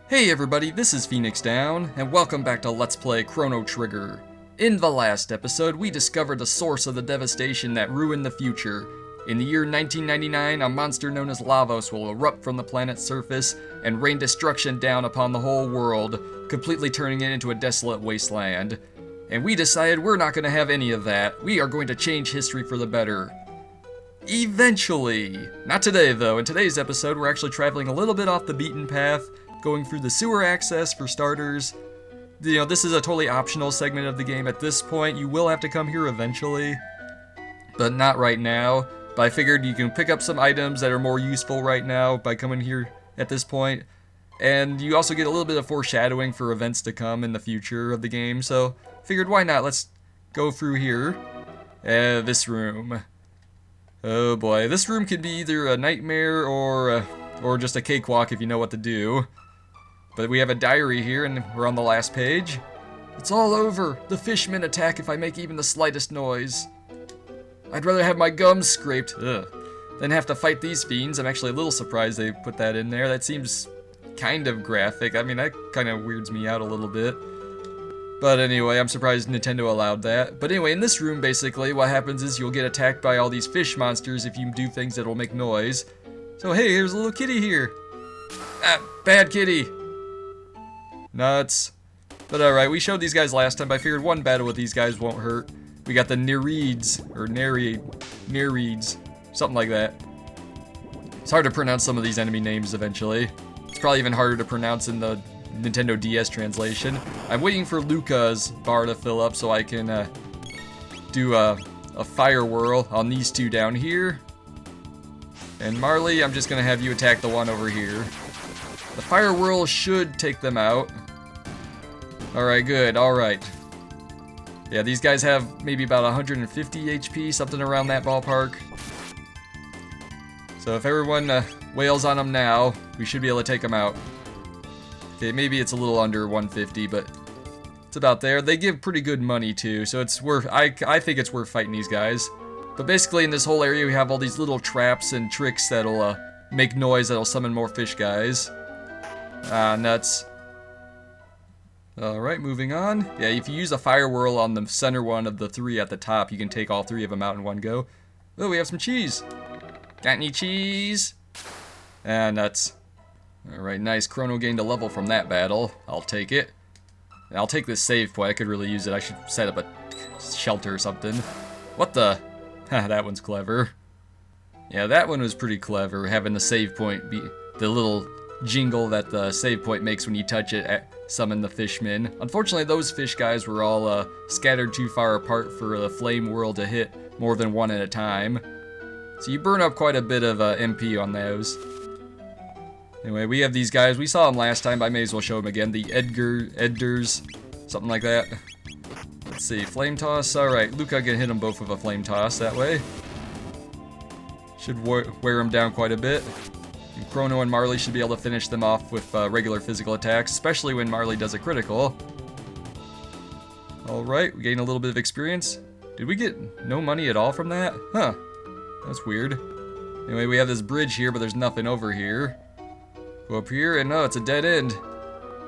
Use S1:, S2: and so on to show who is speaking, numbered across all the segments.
S1: Hey everybody, this is Phoenix Down, and welcome back to Let's Play Chrono Trigger. In the last episode, we discovered the source of the devastation that ruined the future. In the year 1999, a monster known as Lavos will erupt from the planet's surface and rain destruction down upon the whole world, completely turning it into a desolate wasteland. And we decided we're not going to have any of that. We are going to change history for the better. Eventually. Not today, though. In today's episode, we're actually traveling a little bit off the beaten path, going through the sewer access for starters. You know, this is a totally optional segment of the game at this point. You will have to come here eventually, but not right now. But I figured you can pick up some items that are more useful right now by coming here at this point. And you also get a little bit of foreshadowing for events to come in the future of the game, so figured why not? Let's go through here. This room. Oh boy, this room could be either a nightmare or just a cakewalk if you know what to do. But we have a diary here, and we're on the last page. It's all over. The fishmen attack if I make even the slightest noise. I'd rather have my gums scraped than have to fight these fiends. I'm actually a little surprised they put that in there. That seems kind of graphic. I mean, that kind of weirds me out a little bit. But anyway, I'm surprised Nintendo allowed that. But anyway, in this room, basically, what happens is you'll get attacked by all these fish monsters if you do things that'll make noise. So hey, here's a little kitty here. Ah, bad kitty. Nuts. But alright, we showed these guys last time, but I figured one battle with these guys won't hurt. We got the Nereids, or Nereids, something like that. It's hard to pronounce some of these enemy names eventually. It's probably even harder to pronounce in the Nintendo DS translation. I'm waiting for Luca's bar to fill up so I can do a fire whirl on these two down here. And Marley, I'm just gonna have you attack the one over here. The fire whirl should take them out. Alright, good, alright. Yeah, these guys have maybe about 150 HP, something around that ballpark. So if everyone wails on them now, we should be able to take them out. Okay, maybe it's a little under 150, but it's about there. They give pretty good money too, so it's worth. I think it's worth fighting these guys. But basically, in this whole area, we have all these little traps and tricks that'll make noise, that'll summon more fish guys. Ah, nuts. Alright, moving on. Yeah, if you use a fire whirl on the center one of the three at the top, you can take all three of them out in one go. Oh, we have some cheese. Got any cheese? Ah, nuts. Alright, nice. Chrono gained a level from that battle. I'll take it. And I'll take this save point. I could really use it. I should set up a shelter or something. What the? Ha, that one's clever. Yeah, that one was pretty clever, having the save point be the little jingle that the save point makes when you touch it, summon the fishmen. Unfortunately, those fish guys were all scattered too far apart for the flame whirl to hit more than one at a time. So you burn up quite a bit of MP on those. Anyway, we have these guys. We saw them last time, but I may as well show them again. The Edgars, something like that. Let's see, flame toss. Alright, Luca can hit them both with a flame toss that way. Should wear them down quite a bit. And Crono and Marley should be able to finish them off with regular physical attacks, especially when Marley does a critical. Alright, we gain a little bit of experience. Did we get no money at all from that? Huh. That's weird. Anyway, we have this bridge here, but there's nothing over here. Go up here, and no, it's a dead end.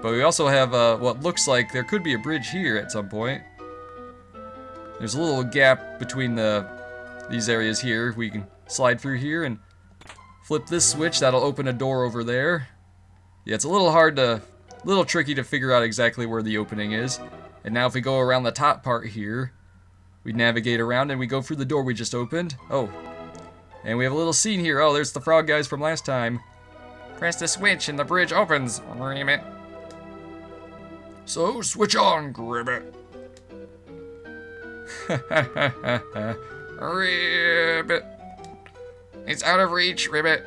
S1: But we also have what looks like there could be a bridge here at some point. There's a little gap between these areas here. We can slide through here and flip this switch. That'll open a door over there. Yeah, it's a little tricky to figure out exactly where the opening is. And now if we go around the top part here, we navigate around and we go through the door we just opened. Oh, and we have a little scene here. Oh, there's the frog guys from last time. Press the switch and the bridge opens. Ribbit. So, switch on, Gribbit. Ribbit. It's out of reach, Ribbit.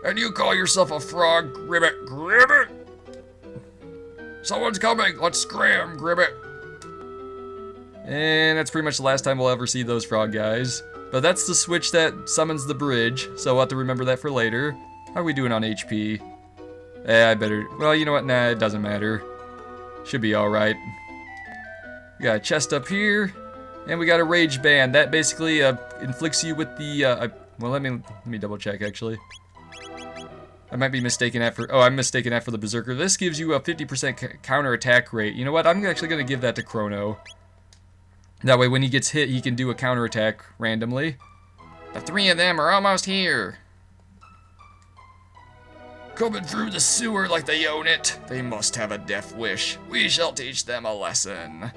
S1: And you call yourself a frog, Gribbit. Gribbit! Someone's coming. Let's scram, Gribbit. And that's pretty much the last time we'll ever see those frog guys. But that's the switch that summons the bridge, so we'll have to remember that for later. How are we doing on HP? I better... Well, you know what? Nah, it doesn't matter. Should be alright. We got a chest up here. And we got a rage band. That basically inflicts you with the... well, let me double check, actually. I might be mistaken that for... Oh, I'm mistaken that for the Berserker. This gives you a 50% counter attack rate. You know what? I'm actually going to give that to Chrono. That way when he gets hit, he can do a counter attack randomly. The three of them are almost here. Coming through the sewer like they own it. They must have a death wish. We shall teach them a lesson.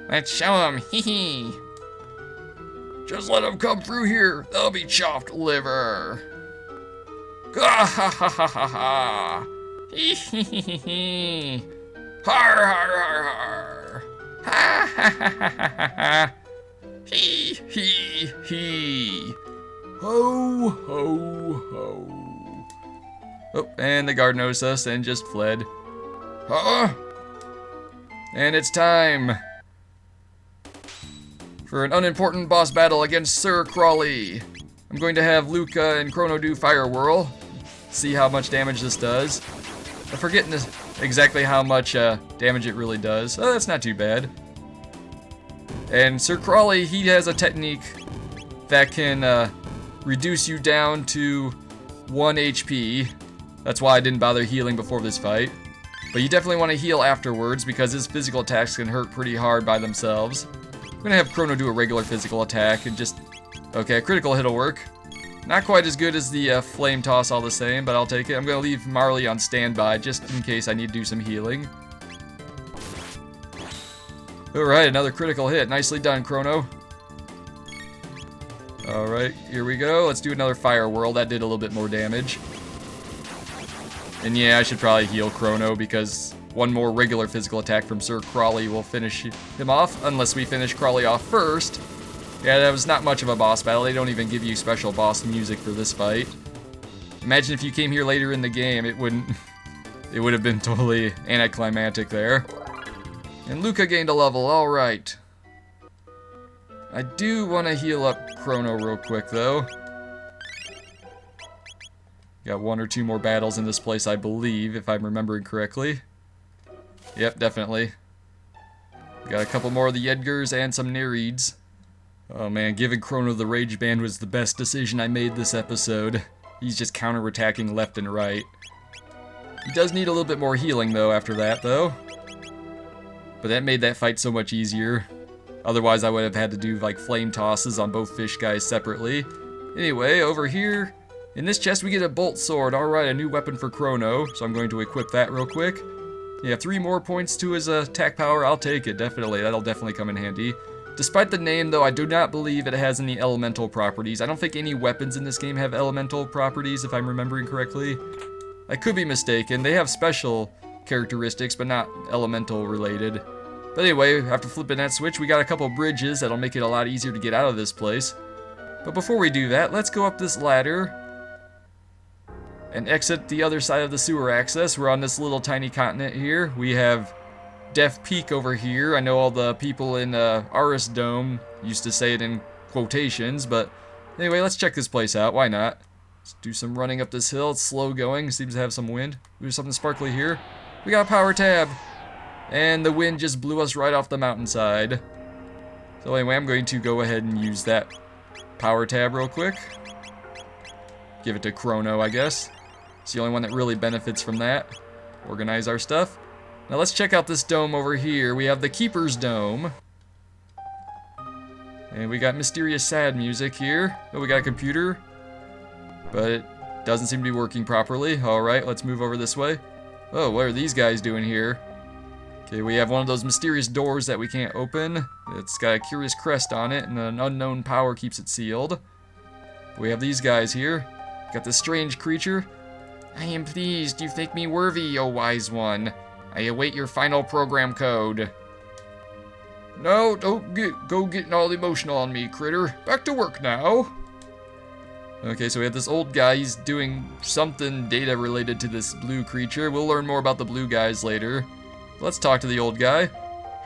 S1: Let's show them. Hee hee. Just let them come through here. They'll be chopped liver. Ha ha ha ha ha ha. Hee hee hee hee. Har har har har. Ha ha ha ha ha ha. Hee hee hee. Ho ho ho. Oh, and the guard noticed us and just fled. Huh? And it's time for an unimportant boss battle against Sir Crawley. I'm going to have Luca and Chrono do Fire Whirl. See how much damage this does. I'm forgetting exactly how much damage it really does. Oh, that's not too bad. And Sir Crawley, he has a technique that can reduce you down to 1 HP. That's why I didn't bother healing before this fight. But you definitely want to heal afterwards because his physical attacks can hurt pretty hard by themselves. I'm going to have Chrono do a regular physical attack and just... Okay, a critical hit'll work. Not quite as good as the flame toss all the same, but I'll take it. I'm going to leave Marley on standby just in case I need to do some healing. Alright, another critical hit. Nicely done, Chrono. Alright, here we go. Let's do another Fire Whirl. That did a little bit more damage. And yeah, I should probably heal Chrono because one more regular physical attack from Sir Crawley will finish him off, unless we finish Crawley off first. Yeah, that was not much of a boss battle. They don't even give you special boss music for this fight. Imagine if you came here later in the game, it would have been totally anticlimactic there. And Luca gained a level, alright. I do want to heal up Chrono real quick though. Got 1 or 2 more battles in this place, I believe, if I'm remembering correctly. Yep, definitely. Got a couple more of the Edgars and some Nereids. Oh man, giving Chrono the Rage Band was the best decision I made this episode. He's just counter-attacking left and right. He does need a little bit more healing though after that though. But that made that fight so much easier. Otherwise I would have had to do like flame tosses on both fish guys separately. Anyway, over here... In this chest, we get a bolt sword. Alright, a new weapon for Chrono, so I'm going to equip that real quick. Yeah, 3 more points to his attack power. I'll take it, definitely. That'll definitely come in handy. Despite the name, though, I do not believe it has any elemental properties. I don't think any weapons in this game have elemental properties, if I'm remembering correctly. I could be mistaken. They have special characteristics, but not elemental related. But anyway, after flipping that switch, we got a couple bridges that'll make it a lot easier to get out of this place. But before we do that, let's go up this ladder and exit the other side of the sewer access. We're on this little tiny continent here. We have Death Peak over here. I know all the people in Aris Dome used to say it in quotations, but anyway, let's check this place out. Why not? Let's do some running up this hill. It's slow going. Seems to have some wind. There's something sparkly here. We got a power tab. And the wind just blew us right off the mountainside. So anyway, I'm going to go ahead and use that power tab real quick. Give it to Chrono, I guess. It's the only one that really benefits from that. Organize our stuff. Now let's check out this dome over here. We have the Keeper's Dome. And we got mysterious sad music here. Oh, we got a computer. But it doesn't seem to be working properly. Alright, let's move over this way. Oh, what are these guys doing here? Okay, we have one of those mysterious doors that we can't open. It's got a curious crest on it, and an unknown power keeps it sealed. We have these guys here. Got this strange creature. I am pleased you think me worthy, O wise one. I await your final program code. No, don't go getting all emotional on me, critter. Back to work now. Okay, so we have this old guy. He's doing something data related to this blue creature. We'll learn more about the blue guys later. Let's talk to the old guy.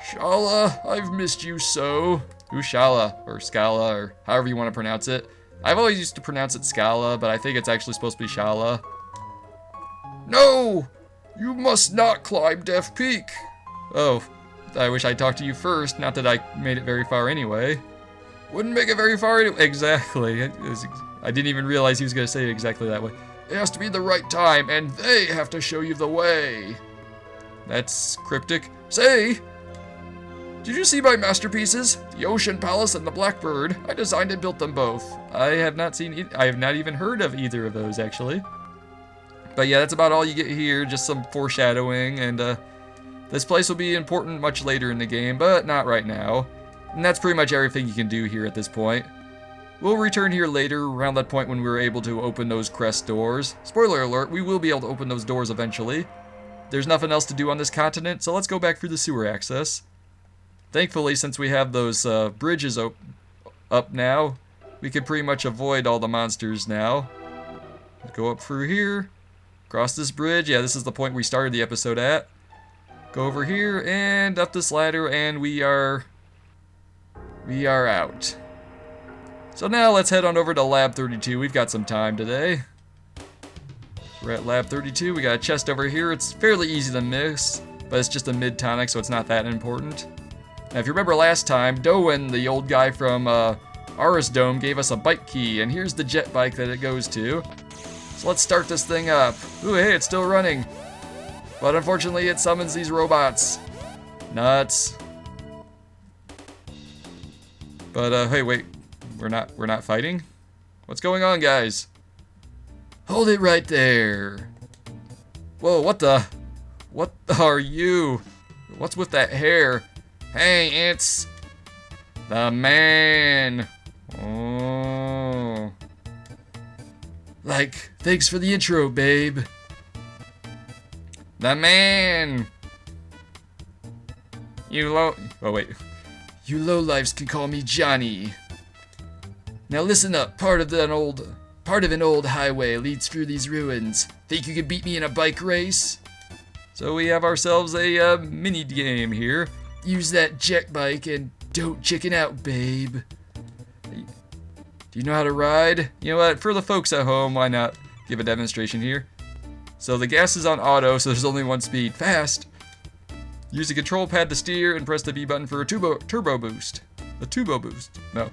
S1: Shala, I've missed you so. Who's Shala, or Scala, or however you want to pronounce it. I've always used to pronounce it Scala, but I think it's actually supposed to be Shala. No! You must not climb Death Peak. Oh, I wish I'd talked to you first, not that I made it very far anyway. Wouldn't make it very far anyway. Exactly. I didn't even realize he was going to say it exactly that way. It has to be the right time, and they have to show you the way. That's cryptic. Say, did you see my masterpieces? The Ocean Palace and the Blackbird. I designed and built them both. I have not even heard of either of those, actually. But yeah, that's about all you get here, just some foreshadowing, and this place will be important much later in the game, but not right now. And that's pretty much everything you can do here at this point. We'll return here later, around that point when we were able to open those crest doors. Spoiler alert, we will be able to open those doors eventually. There's nothing else to do on this continent, so let's go back through the sewer access. Thankfully, since we have those bridges up now, we can pretty much avoid all the monsters now. Go up through here, cross this bridge. Yeah, this is the point we started the episode at. Go over here and up this ladder, and we are out. So now let's head on over to Lab 32. We've got some time today. We're at Lab 32. We got a chest over here. It's fairly easy to miss, but it's just a mid-tonic, so it's not that important. Now, if you remember last time, Doan, the old guy from Aris Dome, gave us a bike key, and here's the jet bike that it goes to. So let's start this thing up. Ooh, hey, it's still running. But unfortunately, it summons these robots. Nuts. But, hey, wait. We're not fighting? What's going on, guys? Hold it right there. Whoa, what are you? What's with that hair? Hey, it's the man. Oh. Like, thanks for the intro, babe. The man. Oh wait. You lowlifes can call me Johnny. Now listen up. Part of an old highway leads through these ruins. Think you can beat me in a bike race? So we have ourselves a mini game here. Use that jet bike and don't chicken out, babe. Do you know how to ride? You know what? For the folks at home, why not give a demonstration here? So the gas is on auto, so there's only one speed. Fast. Use the control pad to steer and press the B button for a turbo boost. A turbo boost. No.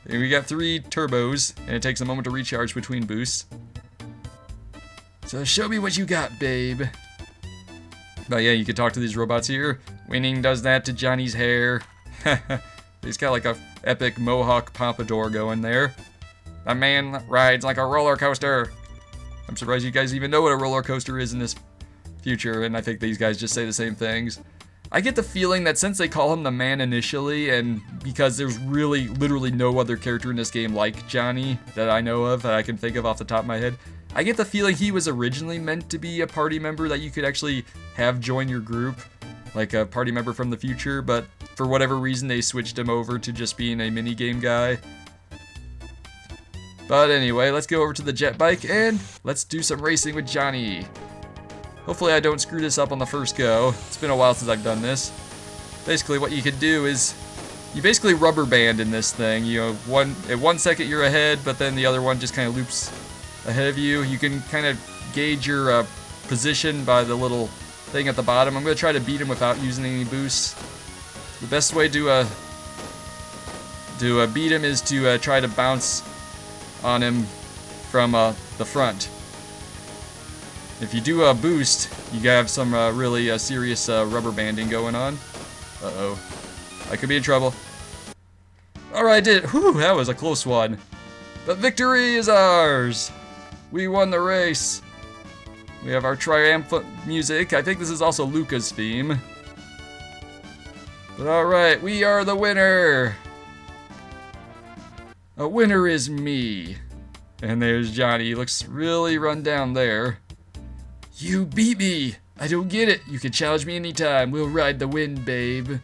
S1: And we got 3 turbos, and it takes a moment to recharge between boosts. So show me what you got, babe. But yeah, you can talk to these robots here. Winning does that to Johnny's hair. He's got like a epic mohawk pompadour going there. A man rides like a roller coaster. I'm surprised you guys even know what a roller coaster is in this future, and I think these guys just say the same things. I get the feeling that since they call him the man initially, and because there's really literally no other character in this game like Johnny that I know of, that I can think of off the top of my head, I get the feeling he was originally meant to be a party member that you could actually have join your group, like a party member from the future, but for whatever reason they switched him over to just being a minigame guy. But anyway, let's go over to the jet bike and let's do some racing with Johnny. Hopefully I don't screw this up on the first go. It's been a while since I've done this. Basically what you can do is you basically rubber band in this thing. You know, at 1 second you're ahead, but then the other one just kind of loops ahead of you. You can kind of gauge your position by the little thing at the bottom. I'm going to try to beat him without using any boosts. The best way to beat him is to try to bounce on him from the front. If you do a boost, you have some really serious rubber banding going on. Uh-oh. I could be in trouble. Alright, I did it. Whew, that was a close one. But victory is ours! We won the race. We have our triumphant music. I think this is also Luca's theme. But alright, we are the winner! A winner is me. And there's Johnny. He looks really run down there. You beat me! I don't get it. You can challenge me anytime. We'll ride the wind, babe.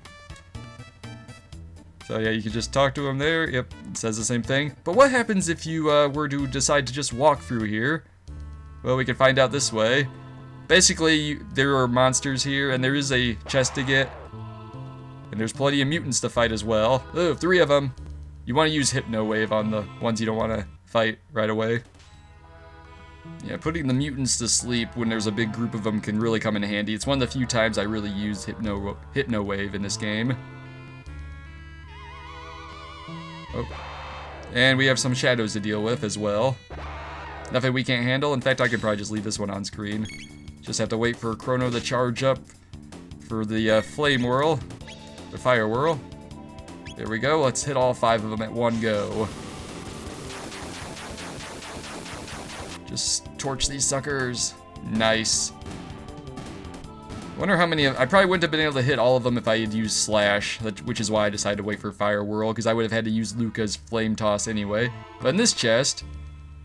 S1: So yeah, you can just talk to him there. Yep, it says the same thing. But what happens if you were to decide to just walk through here? Well, we can find out this way. Basically, there are monsters here, and there is a chest to get. And there's plenty of mutants to fight as well. Oh, 3 of them. You want to use Hypno Wave on the ones you don't want to fight right away. Yeah, putting the mutants to sleep when there's a big group of them can really come in handy. It's one of the few times I really use Hypno Wave in this game. Oh. And we have some shadows to deal with as well. Nothing we can't handle. In fact, I could probably just leave this one on screen. Just have to wait for Chrono to charge up for the flame whirl. The fire whirl. There we go. Let's hit all 5 of them at one go. Just torch these suckers. Nice. Wonder how many I probably wouldn't have been able to hit all of them if I had used Slash, which is why I decided to wait for Fire Whirl, because I would have had to use Luca's Flame Toss anyway. But in this chest,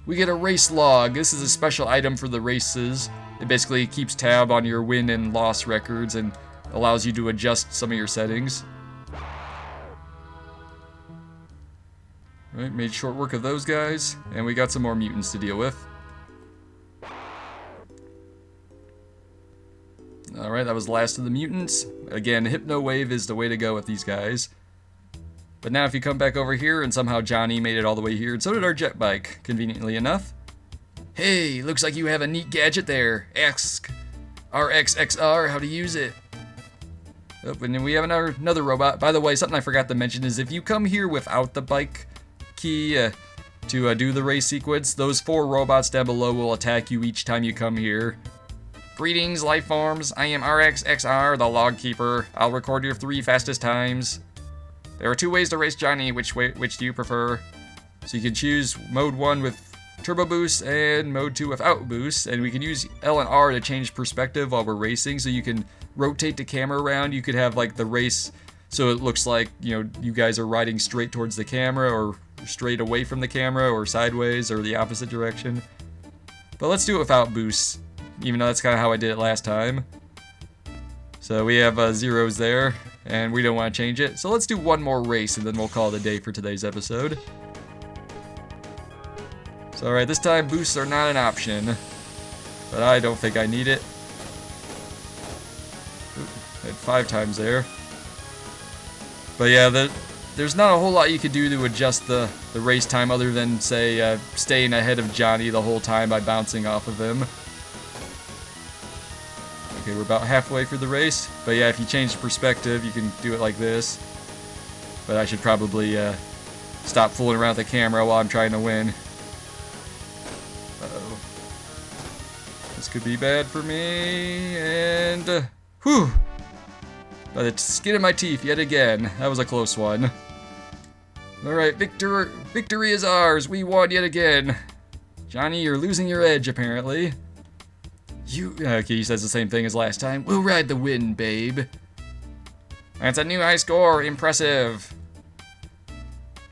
S1: we get a race log. This is a special item for the races. It basically keeps tab on your win and loss records and allows you to adjust some of your settings. Right, made short work of those guys, and we got some more mutants to deal with. Alright, that was the last of the mutants. Again, Hypno Wave is the way to go with these guys. But now if you come back over here, and somehow Johnny made it all the way here, and so did our jet bike, conveniently enough. Hey, looks like you have a neat gadget there. Ask RXXR how to use it. Oh, and then we have another robot. By the way, something I forgot to mention is if you come here without the bike key to do the race sequence, those 4 robots down below will attack you each time you come here. Greetings, life forms. I am RXXR, the log keeper. I'll record your 3 fastest times. There are 2 ways to race Johnny. Which do you prefer? So you can choose mode 1 with turbo boost and mode 2 without boost. And we can use L and R to change perspective while we're racing. So you can rotate the camera around. You could have like the race so it looks like, you know, you guys are riding straight towards the camera or straight away from the camera or sideways or the opposite direction. But let's do it without boost. Even though that's kind of how I did it last time. So we have zeros there, and we don't want to change it. So let's do one more race, and then we'll call it a day for today's episode. So alright, this time boosts are not an option. But I don't think I need it. Oop, I had 5 times there. But yeah, there's not a whole lot you could do to adjust the race time other than, say, staying ahead of Johnny the whole time by bouncing off of him. Okay, we're about halfway through the race, but yeah, if you change the perspective, you can do it like this. But I should probably stop fooling around with the camera while I'm trying to win. Uh-oh. This could be bad for me, and whew! By the skin of my teeth yet again. That was a close one. Alright, victory is ours! We won yet again! Johnny, you're losing your edge, apparently. Okay, he says the same thing as last time. We'll ride the wind, babe. That's a new high score. Impressive.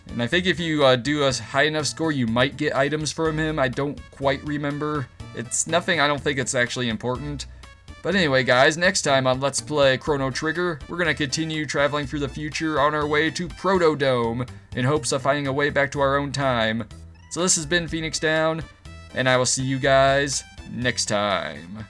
S1: And I think if you do a high enough score, you might get items from him. I don't quite remember. It's nothing. I don't think it's actually important. But anyway, guys, next time on Let's Play Chrono Trigger, we're going to continue traveling through the future on our way to Proto-Dome in hopes of finding a way back to our own time. So this has been Phoenix Down, and I will see you guys next time.